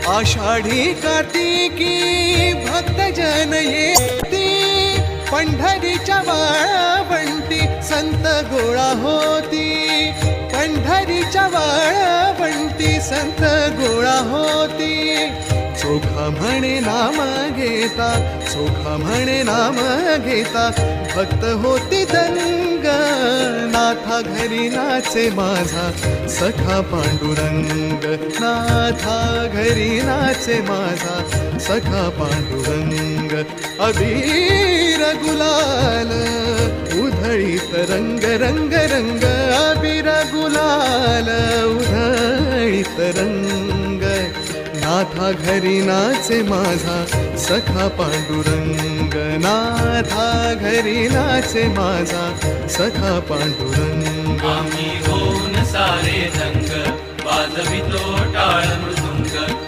आषाढी कार्तिकी भक्तजन येती, पंढरीच्या वाळवंटी संत गोळा होती, पंढरीच्या वाळवंटी संत गोळा होती. चोखा म्हणे नाम घेता, चोखा म्हणे नाम घेता, भक्त होती दंग. नाथा घरी नाचे माझा सखा पांडुरंग, नाथा घरी नाचे माझा सखा पांडुरंग. अबीर गुलाल उधळीत रंग रंग रंग, अबीर गुलाल उधळीत रंग. नाथा घरी नाचे माझा सखा पांडुरंग, नाथा घरी नाचे माझा सखा पांडुरंग. आम्ही होऊन सारे रंग वाजवितो टाळ मृदुंग.